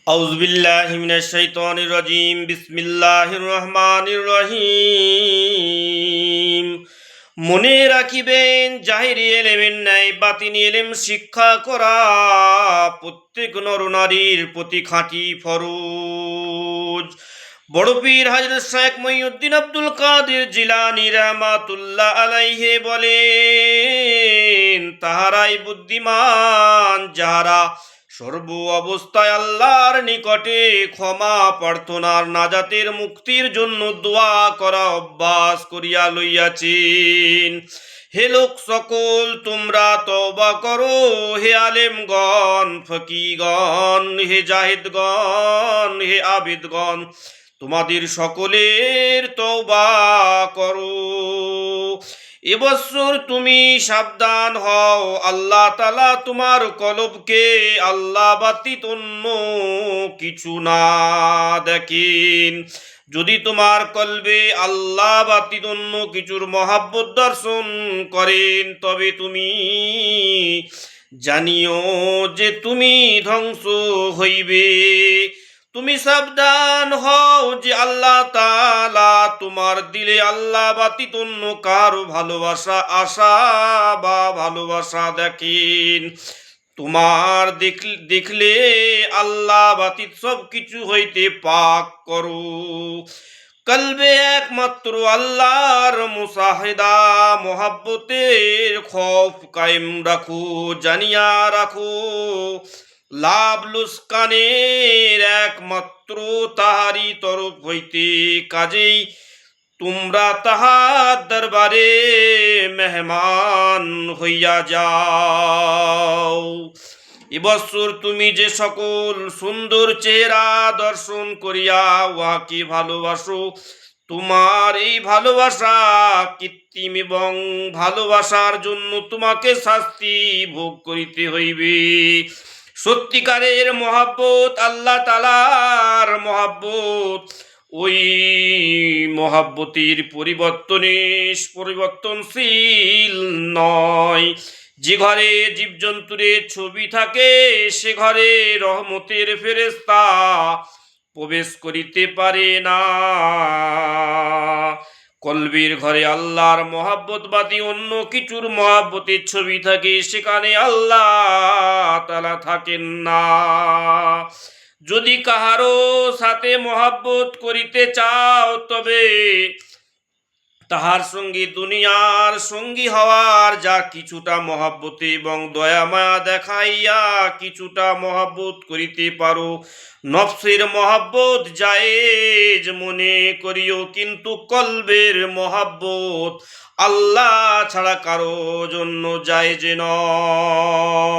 আউযু বিল্লাহি মিনাশ শাইতানির রাজিম। বিসমিল্লাহির রহমানির রহিম। মনে রাখিবেন, জাহিরি এলেমের ন্যায় বাতিনি এলেম শিক্ষা করা প্রত্যেক নরনারীর প্রতি খাঁটি ফরজ। বড় পীর হযরত শেখ মহিউদ্দিন আব্দুল কাদের জিলানী রাহমাতুল্লাহ আলাইহি বলেন, তাহারাই বুদ্ধিমান যাহারা সর্ব অবস্থায় আল্লাহর নিকটে ক্ষমা প্রার্থনার নাজাতের মুক্তির জন্য দোয়া করা অভ্যাস করিয়া লইয়াছেন। হে লোক সকল, তোমরা তওবা করো। হে আলেমগণ, ফকিগণ, হে জাহিদগণ, হে আবিদগণ, তোমাদের সকলের তওবা করো। এবছর তুমি সাবধান হও, আল্লাহ তাআলা তোমার কলবকে আল্লাহ ব্যতীত অন্য কিছু না দেখেন। যদি তোমার কলবে আল্লাহ ব্যতীত অন্য কিছুর মহাব্বত দর্শন করেন, তবে তুমি জানিও যে তুমি ধ্বংস হইবে। তুমি সাবধান হও যে আল্লাহ তাআলা তোমার দিলে আল্লাহ ব্যতীত অন্য কারো ভালোবাসা আশা বা ভালোবাসা দেখেন। তোমার দেখলে আল্লাহ ব্যতীত সব কিছু হইতে পাক করো। কলবে একমাত্র আল্লাহর মুসাহিদা মোহাব্বতের খৌফ কায়েম রাখো। জানিয়া রাখো, লাভ লুস্কানের একমাত্র তাহারি তরফ হইতে, কাজেই তোমরা তাহার দরবারে মেহমান হইয়া যাও। এবছর তুমি যে সকল সুন্দর চেহারা দর্শন করিয়া উহাকে ভালোবাসো, তোমার এই ভালোবাসা কৃত্রিম এবং ভালোবাসার জন্য তোমাকে শাস্তি ভোগ করিতে হইবে। সত্যিকারের মহাব্বত আল্লাহ তাআলার মহাব্বত, ওই মহাব্বতের পরিবর্তনশীল নয়। যে ঘরে জীবজন্তুরের ছবি থাকে, সে ঘরে রহমতের ফেরেশতা প্রবেশ করিতে পারে না। কলবের ঘরে আল্লাহর মহাব্বত বাদী অন্য কিছুর মহাব্বতের ছবি থাকে, সেখানে আল্লাহ তাআলা থাকেন না। যদি কাহারো সাথে মহাব্বত করিতে চাও, তবে তাহার সঙ্গে দুনিয়ার সঙ্গী হওয়ার যা কিছুটা মহাব্বতে এবং দয়া মায়া দেখাইয়া কিছুটা মহাব্বত করিতে পারো। নফসের মহাব্বত জায়েজ মনে করিও, কিন্তু কলবের মহাব্বত আল্লাহ ছাড়া কারো জন্য জায়েজ নয়।